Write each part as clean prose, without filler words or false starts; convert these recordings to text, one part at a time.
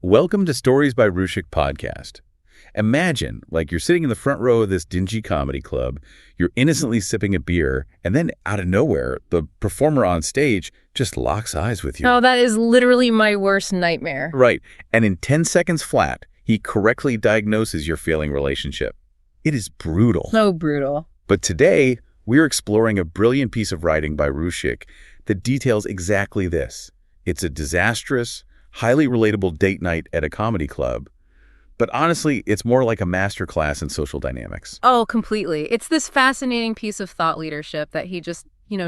Welcome to Stories by Rushik podcast. Imagine, like you're sitting in the front row of this dingy comedy club, you're innocently sipping a beer, and then out of nowhere, the performer on stage just locks eyes with you. Oh, that is literally my worst nightmare. Right, and in 10 seconds flat, he correctly diagnoses your failing relationship. It is brutal. So brutal. But today, we're exploring a brilliant piece of writing by Rushik that details exactly this. It's a disastrous, highly relatable date night at a comedy club. But honestly, it's more like a masterclass in social dynamics. Oh, completely. It's this fascinating piece of thought leadership that he just,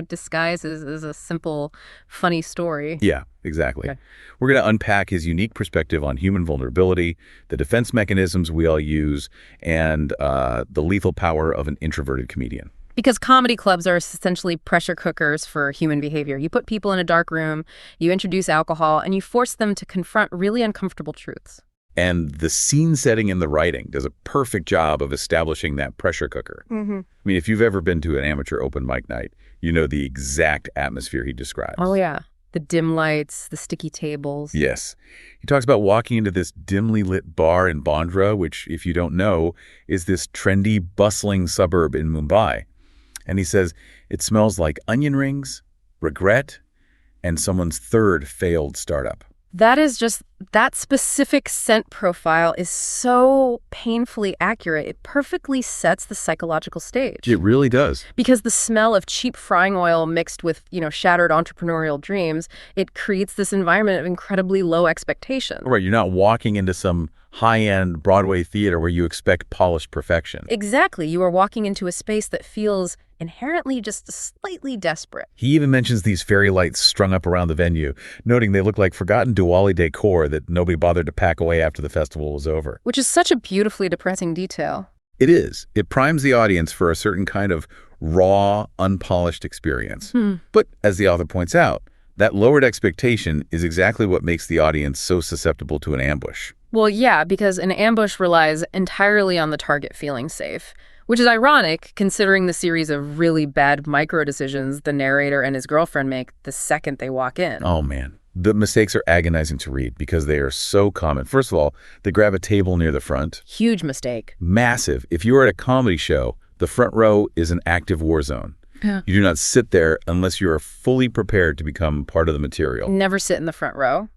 disguises as a simple, funny story. Yeah, exactly. Okay. We're going to unpack his unique perspective on human vulnerability, the defense mechanisms we all use, and the lethal power of an introverted comedian. Because comedy clubs are essentially pressure cookers for human behavior. You put people in a dark room, you introduce alcohol, and you force them to confront really uncomfortable truths. And the scene setting in the writing does a perfect job of establishing that pressure cooker. Mm-hmm. I mean, if you've ever been to an amateur open mic night, you know the exact atmosphere he describes. Oh, yeah. The dim lights, the sticky tables. Yes. He talks about walking into this dimly lit bar in Bandra, which, if you don't know, is this trendy, bustling suburb in Mumbai. And he says, it smells like onion rings, regret, and someone's third failed startup. That specific scent profile is so painfully accurate. It perfectly sets the psychological stage. It really does. Because the smell of cheap frying oil mixed with, shattered entrepreneurial dreams, it creates this environment of incredibly low expectation. Right, you're not walking into some high-end Broadway theater where you expect polished perfection. Exactly. You are walking into a space that feels inherently just slightly desperate. He even mentions these fairy lights strung up around the venue, noting they look like forgotten Diwali decor that nobody bothered to pack away after the festival was over. Which is such a beautifully depressing detail. It is. It primes the audience for a certain kind of raw, unpolished experience. But as the author points out, that lowered expectation is exactly what makes the audience so susceptible to an ambush. Well, yeah, because an ambush relies entirely on the target feeling safe, which is ironic considering the series of really bad micro-decisions the narrator and his girlfriend make the second they walk in. Oh, man. The mistakes are agonizing to read because they are so common. First of all, they grab a table near the front. Huge mistake. Massive. If you are at a comedy show, the front row is an active war zone. Yeah. You do not sit there unless you are fully prepared to become part of the material. Never sit in the front row.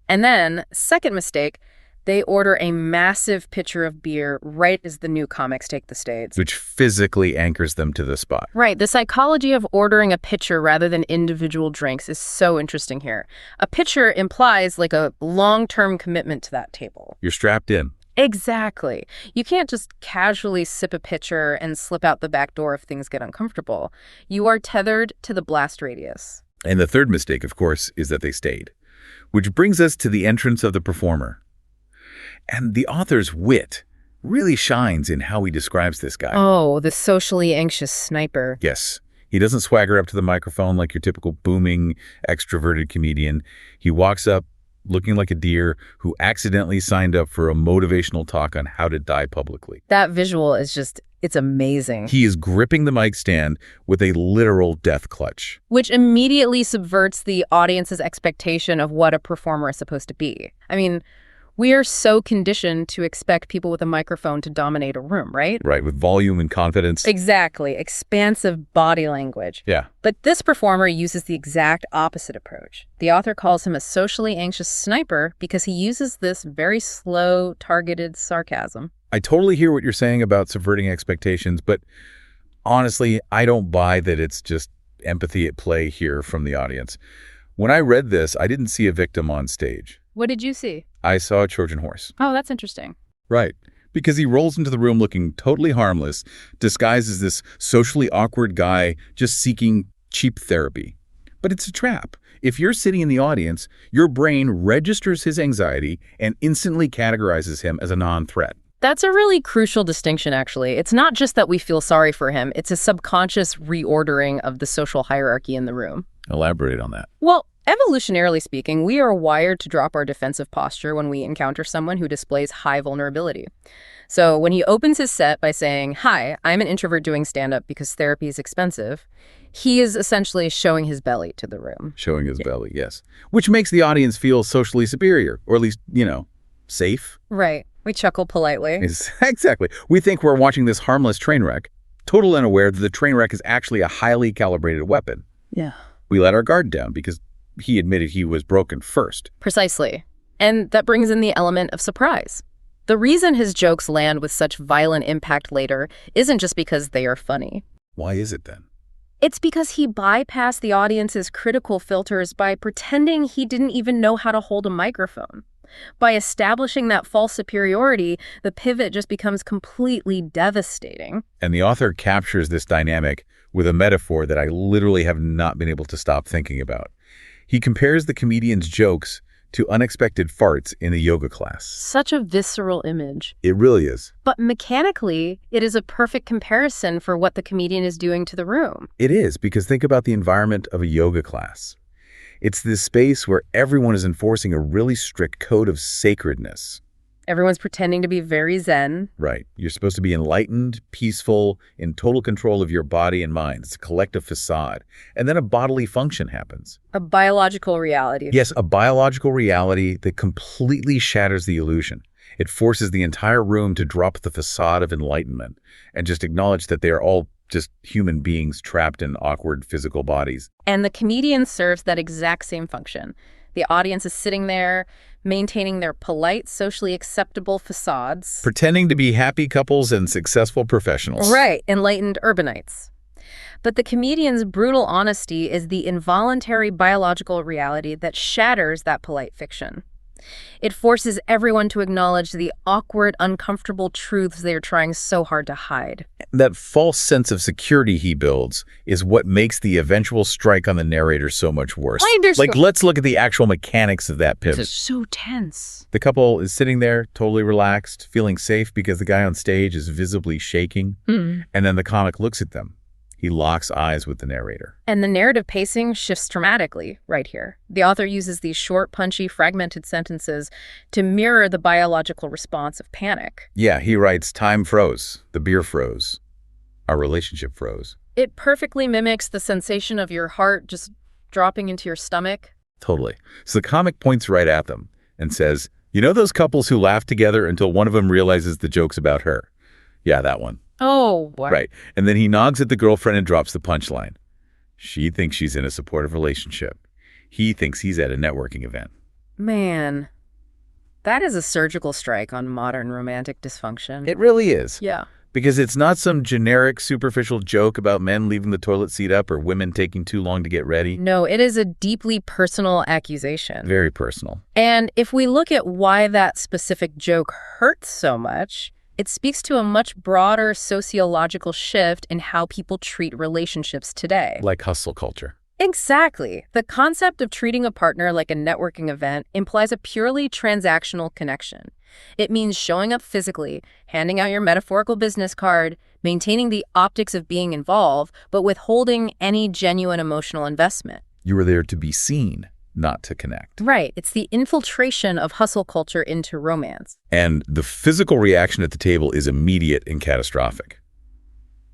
And then, second mistake, they order a massive pitcher of beer right as the new comics take the stage. Which physically anchors them to the spot. Right. The psychology of ordering a pitcher rather than individual drinks is so interesting here. A pitcher implies like a long-term commitment to that table. You're strapped in. Exactly. You can't just casually sip a pitcher and slip out the back door if things get uncomfortable. You are tethered to the blast radius. And the third mistake, of course, is that they stayed. Which brings us to the entrance of the performer. And the author's wit really shines in how he describes this guy. Oh, the socially anxious sniper. Yes. He doesn't swagger up to the microphone like your typical booming, extroverted comedian. He walks up looking like a deer who accidentally signed up for a motivational talk on how to die publicly. That visual is it's amazing. He is gripping the mic stand with a literal death clutch. Which immediately subverts the audience's expectation of what a performer is supposed to be. I mean, we are so conditioned to expect people with a microphone to dominate a room, right? Right, with volume and confidence. Exactly. Expansive body language. Yeah. But this performer uses the exact opposite approach. The author calls him a socially anxious sniper because he uses this very slow, targeted sarcasm. I totally hear what you're saying about subverting expectations, but honestly, I don't buy that it's just empathy at play here from the audience. When I read this, I didn't see a victim on stage. What did you see? I saw a Trojan horse. Oh, that's interesting. Right. Because he rolls into the room looking totally harmless, disguised as this socially awkward guy just seeking cheap therapy. But it's a trap. If you're sitting in the audience, your brain registers his anxiety and instantly categorizes him as a non-threat. That's a really crucial distinction, actually. It's not just that we feel sorry for him. It's a subconscious reordering of the social hierarchy in the room. Elaborate on that. Well, evolutionarily speaking, we are wired to drop our defensive posture when we encounter someone who displays high vulnerability. So when he opens his set by saying, "Hi, I'm an introvert doing stand-up because therapy is expensive," he is essentially showing his belly to the room. Showing his belly, yes. Which makes the audience feel socially superior, or at least, safe. Right. We chuckle politely. Exactly. We think we're watching this harmless train wreck, totally unaware that the train wreck is actually a highly calibrated weapon. Yeah. We let our guard down because he admitted he was broken first. Precisely. And that brings in the element of surprise. The reason his jokes land with such violent impact later isn't just because they are funny. Why is it then? It's because he bypassed the audience's critical filters by pretending he didn't even know how to hold a microphone. By establishing that false superiority, the pivot just becomes completely devastating. And the author captures this dynamic with a metaphor that I literally have not been able to stop thinking about. He compares the comedian's jokes to unexpected farts in a yoga class. Such a visceral image. It really is. But mechanically, it is a perfect comparison for what the comedian is doing to the room. It is, because think about the environment of a yoga class. It's this space where everyone is enforcing a really strict code of sacredness. Everyone's pretending to be very zen. Right. You're supposed to be enlightened, peaceful, in total control of your body and mind. It's a collective facade. And then a bodily function happens. A biological reality. Yes, a biological reality that completely shatters the illusion. It forces the entire room to drop the facade of enlightenment and just acknowledge that they are all just human beings trapped in awkward physical bodies. And the comedian serves that exact same function. The audience is sitting there, maintaining their polite, socially acceptable facades. Pretending to be happy couples and successful professionals. Right, enlightened urbanites. But the comedian's brutal honesty is the involuntary biological reality that shatters that polite fiction. It forces everyone to acknowledge the awkward, uncomfortable truths they are trying so hard to hide. That false sense of security he builds is what makes the eventual strike on the narrator so much worse. Like, let's look at the actual mechanics of that pivot. It's so tense. The couple is sitting there, totally relaxed, feeling safe because the guy on stage is visibly shaking. And then the comic looks at them. He locks eyes with the narrator. And the narrative pacing shifts dramatically right here. The author uses these short, punchy, fragmented sentences to mirror the biological response of panic. Yeah, he writes, "Time froze. The beer froze. Our relationship froze." It perfectly mimics the sensation of your heart just dropping into your stomach. Totally. So the comic points right at them and says, "You know those couples who laugh together until one of them realizes the joke's about her? Yeah, that one." Oh, wow. Right. And then he nods at the girlfriend and drops the punchline. She thinks she's in a supportive relationship. He thinks he's at a networking event. Man, that is a surgical strike on modern romantic dysfunction. It really is. Yeah. Because it's not some generic, superficial joke about men leaving the toilet seat up or women taking too long to get ready. No, it is a deeply personal accusation. Very personal. And if we look at why that specific joke hurts so much, it speaks to a much broader sociological shift in how people treat relationships today. Like hustle culture. Exactly. The concept of treating a partner like a networking event implies a purely transactional connection. It means showing up physically, handing out your metaphorical business card, maintaining the optics of being involved, but withholding any genuine emotional investment. You were there to be seen, not to connect. Right. It's the infiltration of hustle culture into romance. And the physical reaction at the table is immediate and catastrophic.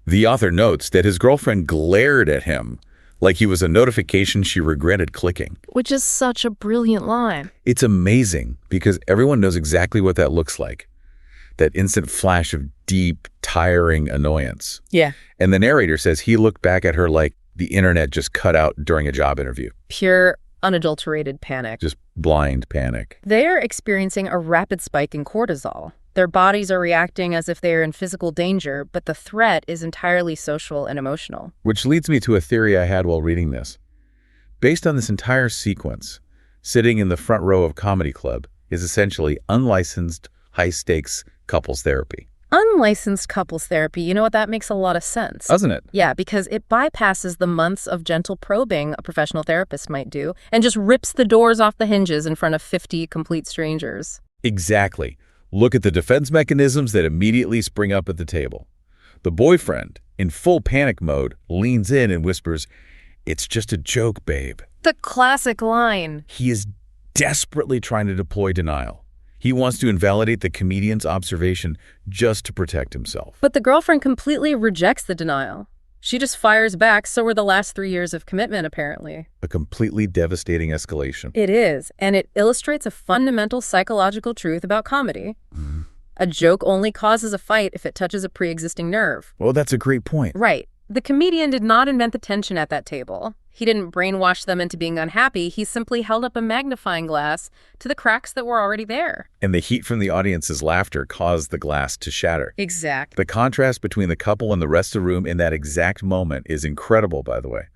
The author notes that his girlfriend glared at him like he was a notification she regretted clicking. Which is such a brilliant line. It's amazing because everyone knows exactly what that looks like. That instant flash of deep, tiring annoyance. Yeah. And the narrator says he looked back at her like the internet just cut out during a job interview. Pure, unadulterated panic. Just blind panic. They're experiencing a rapid spike in cortisol. Their bodies are reacting as if they are in physical danger, but the threat is entirely social and emotional. Which leads me to a theory I had while reading this. Based on this entire sequence, sitting in the front row of Comedy Club is essentially unlicensed, high-stakes couples therapy. Unlicensed couples therapy, you know what, that makes a lot of sense. Doesn't it? Yeah, because it bypasses the months of gentle probing a professional therapist might do and just rips the doors off the hinges in front of 50 complete strangers. Exactly. Look at the defense mechanisms that immediately spring up at the table. The boyfriend, in full panic mode, leans in and whispers, "It's just a joke, babe." The classic line. He is desperately trying to deploy denial. He wants to invalidate the comedian's observation just to protect himself. But the girlfriend completely rejects the denial. She just fires back, so were the last 3 years of commitment, apparently. A completely devastating escalation. It is, and it illustrates a fundamental psychological truth about comedy. A joke only causes a fight if it touches a pre-existing nerve. Well, that's a great point. Right. The comedian did not invent the tension at that table. He didn't brainwash them into being unhappy. He simply held up a magnifying glass to the cracks that were already there. And the heat from the audience's laughter caused the glass to shatter. Exactly. The contrast between the couple and the rest of the room in that exact moment is incredible, by the way.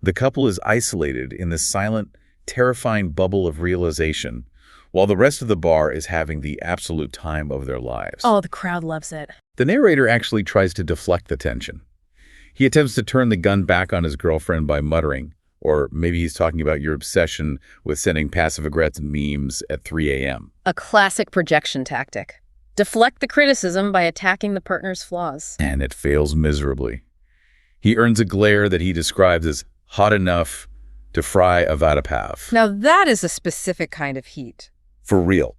The couple is isolated in this silent, terrifying bubble of realization, while the rest of the bar is having the absolute time of their lives. Oh, the crowd loves it. The narrator actually tries to deflect the tension. He attempts to turn the gun back on his girlfriend by muttering, or maybe he's talking about your obsession with sending passive-aggressive memes at 3 a.m. A classic projection tactic. Deflect the criticism by attacking the partner's flaws. And it fails miserably. He earns a glare that he describes as hot enough to fry a vada pav. Now that is a specific kind of heat. For real.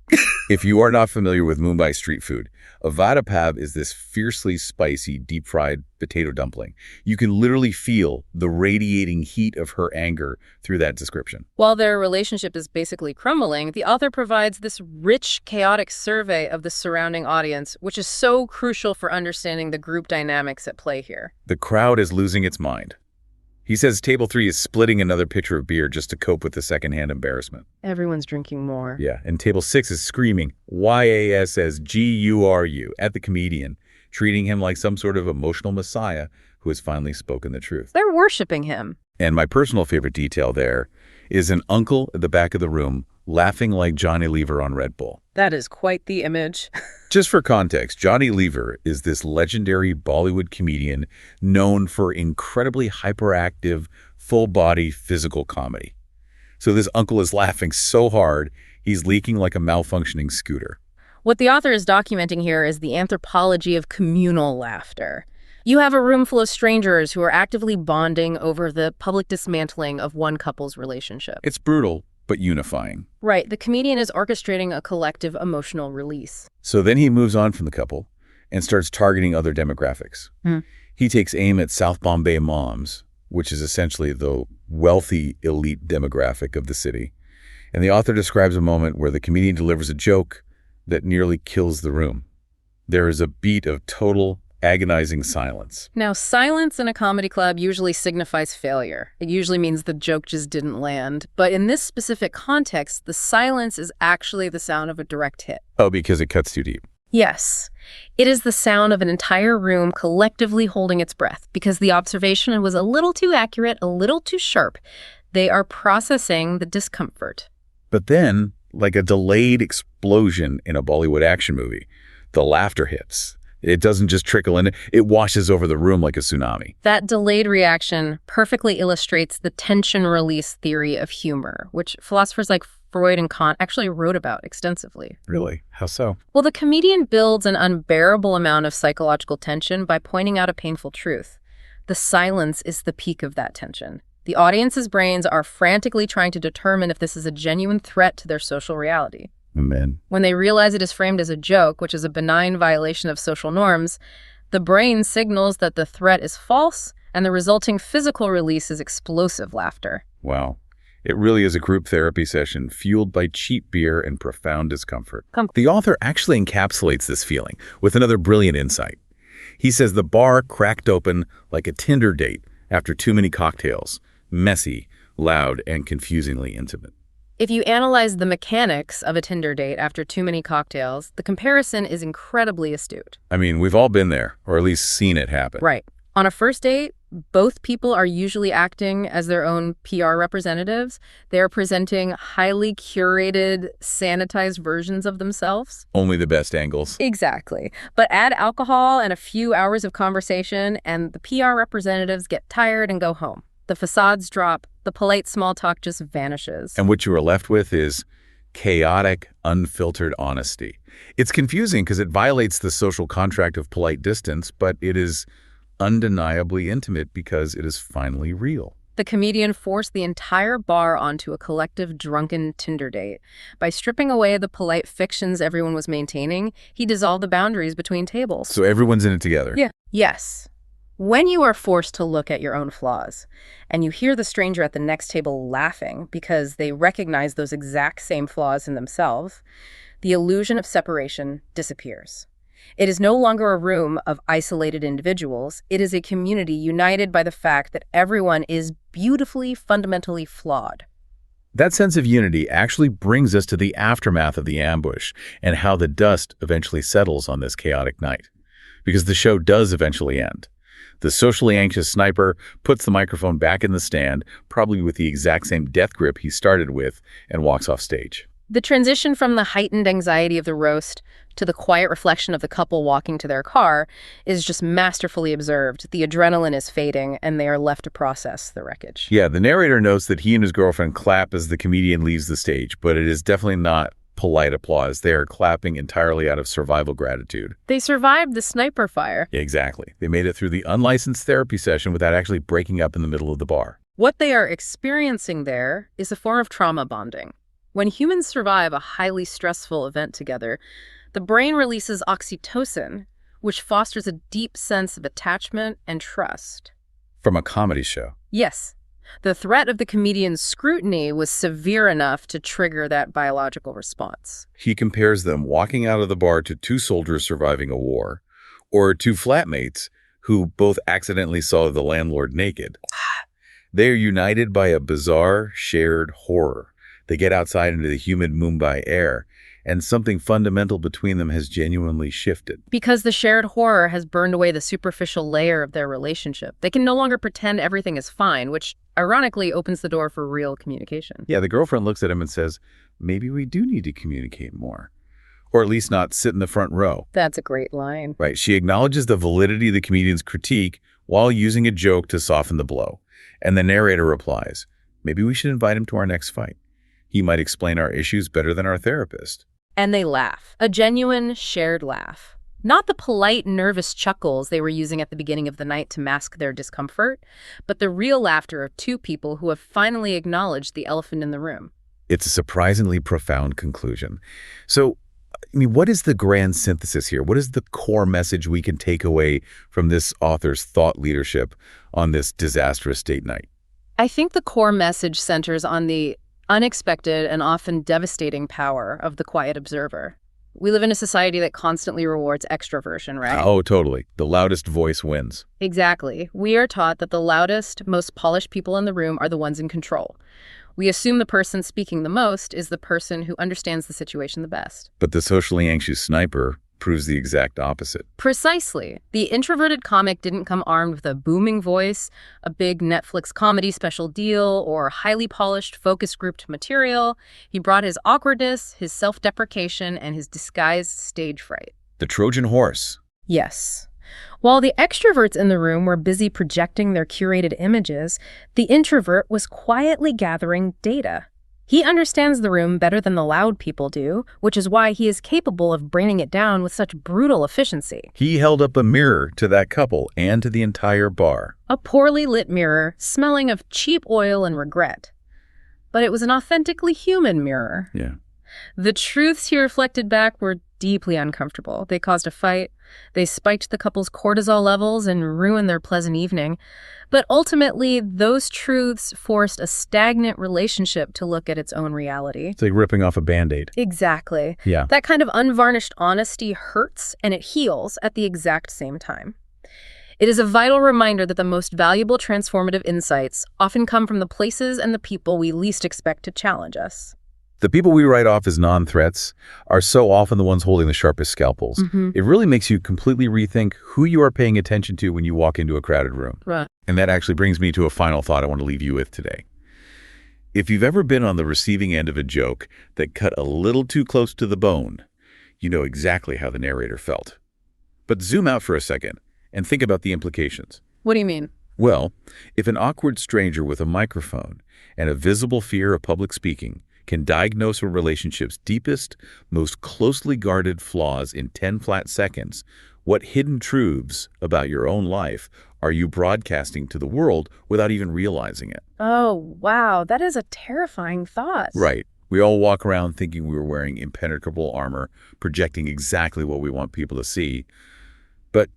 If you are not familiar with Mumbai street food, a vada pav is this fiercely spicy, deep-fried potato dumpling. You can literally feel the radiating heat of her anger through that description. While their relationship is basically crumbling, the author provides this rich, chaotic survey of the surrounding audience, which is so crucial for understanding the group dynamics at play here. The crowd is losing its mind. He says table 3 is splitting another pitcher of beer just to cope with the secondhand embarrassment. Everyone's drinking more. Yeah, and table 6 is screaming YASSGURU at the comedian, treating him like some sort of emotional messiah who has finally spoken the truth. They're worshiping him. And my personal favorite detail there is an uncle at the back of the room laughing like Johnny Lever on Red Bull. That is quite the image. Just for context, Johnny Lever is this legendary Bollywood comedian known for incredibly hyperactive, full-body physical comedy. So this uncle is laughing so hard, he's leaking like a malfunctioning scooter. What the author is documenting here is the anthropology of communal laughter. You have a room full of strangers who are actively bonding over the public dismantling of one couple's relationship. It's brutal, but unifying. Right. The comedian is orchestrating a collective emotional release. So then he moves on from the couple and starts targeting other demographics. He takes aim at South Bombay moms, which is essentially the wealthy elite demographic of the city. And the author describes a moment where the comedian delivers a joke that nearly kills the room. There is a beat of total agonizing silence. Now, silence in a comedy club usually signifies failure. It usually means the joke just didn't land. But in this specific context, the silence is actually the sound of a direct hit. Oh, because it cuts too deep. Yes. It is the sound of an entire room collectively holding its breath because the observation was a little too accurate, a little too sharp. They are processing the discomfort. But then, like a delayed explosion in a Bollywood action movie, the laughter hits. It doesn't just trickle in, it washes over the room like a tsunami. That delayed reaction perfectly illustrates the tension release theory of humor, which philosophers like Freud and Kant actually wrote about extensively. Really? How so? Well, the comedian builds an unbearable amount of psychological tension by pointing out a painful truth. The silence is the peak of that tension. The audience's brains are frantically trying to determine if this is a genuine threat to their social reality. Amen. When they realize it is framed as a joke, which is a benign violation of social norms, the brain signals that the threat is false, and the resulting physical release is explosive laughter. Wow. It really is a group therapy session fueled by cheap beer and profound discomfort. The author actually encapsulates this feeling with another brilliant insight. He says the bar cracked open like a Tinder date after too many cocktails, messy, loud, and confusingly intimate. If you analyze the mechanics of a Tinder date after too many cocktails, the comparison is incredibly astute. I mean, we've all been there, or at least seen it happen. Right. On a first date, both people are usually acting as their own PR representatives. They are presenting highly curated, sanitized versions of themselves. Only the best angles. Exactly. But add alcohol and a few hours of conversation, and the PR representatives get tired and go home. The facades drop, the polite small talk just vanishes. And what you are left with is chaotic, unfiltered honesty. It's confusing because it violates the social contract of polite distance, but it is undeniably intimate because it is finally real. The comedian forced the entire bar onto a collective drunken Tinder date. By stripping away the polite fictions everyone was maintaining, he dissolved the boundaries between tables. So everyone's in it together. Yeah. Yes. When you are forced to look at your own flaws, and you hear the stranger at the next table laughing because they recognize those exact same flaws in themselves, the illusion of separation disappears. It is no longer a room of isolated individuals. It is a community united by the fact that everyone is beautifully, fundamentally flawed. That sense of unity actually brings us to the aftermath of the ambush and how the dust eventually settles on this chaotic night. Because the show does eventually end. The socially anxious sniper puts the microphone back in the stand, probably with the exact same death grip he started with, and walks off stage. The transition from the heightened anxiety of the roast to the quiet reflection of the couple walking to their car is just masterfully observed. The adrenaline is fading, and they are left to process the wreckage. Yeah, the narrator notes that he and his girlfriend clap as the comedian leaves the stage, but it is definitely not polite applause. They are clapping entirely out of survival gratitude. They survived the sniper fire. Yeah, exactly. They made it through the unlicensed therapy session without actually breaking up in the middle of the bar. What they are experiencing there is a form of trauma bonding. When humans survive a highly stressful event together, the brain releases oxytocin, which fosters a deep sense of attachment and trust. From a comedy show. Yes. The threat of the comedian's scrutiny was severe enough to trigger that biological response. He compares them walking out of the bar to two soldiers surviving a war, or two flatmates who both accidentally saw the landlord naked. They are united by a bizarre, shared horror. They get outside into the humid Mumbai air, and something fundamental between them has genuinely shifted. Because the shared horror has burned away the superficial layer of their relationship. They can no longer pretend everything is fine, which ironically opens the door for real communication. Yeah, the girlfriend looks at him and says, maybe we do need to communicate more. Or at least not sit in the front row. That's a great line. Right. She acknowledges the validity of the comedian's critique while using a joke to soften the blow. And the narrator replies, maybe we should invite him to our next fight. He might explain our issues better than our therapist. And they laugh. A genuine, shared laugh. Not the polite, nervous chuckles they were using at the beginning of the night to mask their discomfort, but the real laughter of two people who have finally acknowledged the elephant in the room. It's a surprisingly profound conclusion. So, what is the grand synthesis here? What is the core message we can take away from this author's thought leadership on this disastrous date night? I think the core message centers on the unexpected and often devastating power of the quiet observer. We live in a society that constantly rewards extroversion, right? Oh, totally. The loudest voice wins. Exactly. We are taught that the loudest, most polished people in the room are the ones in control. We assume the person speaking the most is the person who understands the situation the best. But the socially anxious sniper proves the exact opposite. Precisely. The introverted comic didn't come armed with a booming voice, a big Netflix comedy special deal, or highly polished focus grouped material. He brought his awkwardness, his self-deprecation, and his disguised stage fright. The Trojan horse. Yes. While the extroverts in the room were busy projecting their curated images, the introvert was quietly gathering data. He understands the room better than the loud people do, which is why he is capable of bringing it down with such brutal efficiency. He held up a mirror to that couple and to the entire bar. A poorly lit mirror, smelling of cheap oil and regret. But it was an authentically human mirror. Yeah. The truths he reflected back were deeply uncomfortable. They caused a fight. They spiked the couple's cortisol levels and ruined their pleasant evening. But ultimately, those truths forced a stagnant relationship to look at its own reality. It's like ripping off a Band-Aid. Exactly. Yeah. That kind of unvarnished honesty hurts and it heals at the exact same time. It is a vital reminder that the most valuable transformative insights often come from the places and the people we least expect to challenge us. The people we write off as non-threats are so often the ones holding the sharpest scalpels. It really makes you completely rethink who you are paying attention to when you walk into a crowded room. Right. And that actually brings me to a final thought I want to leave you with today. If you've ever been on the receiving end of a joke that cut a little too close to the bone, you know exactly how the narrator felt. But zoom out for a second and think about the implications. What do you mean? Well, if an awkward stranger with a microphone and a visible fear of public speaking can diagnose a relationship's deepest, most closely guarded flaws in 10 flat seconds, what hidden truths about your own life are you broadcasting to the world without even realizing it? Oh, wow. That is a terrifying thought. Right. We all walk around thinking we were wearing impenetrable armor, projecting exactly what we want people to see. But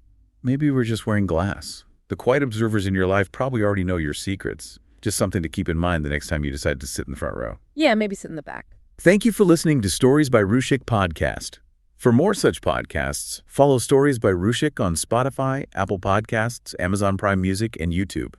maybe we're just wearing glass. The quiet observers in your life probably already know your secrets. Just something to keep in mind the next time you decide to sit in the front row. Yeah, maybe sit in the back. Thank you for listening to Stories by Rushik podcast. For more such podcasts, follow Stories by Rushik on Spotify, Apple Podcasts, Amazon Prime Music, and YouTube.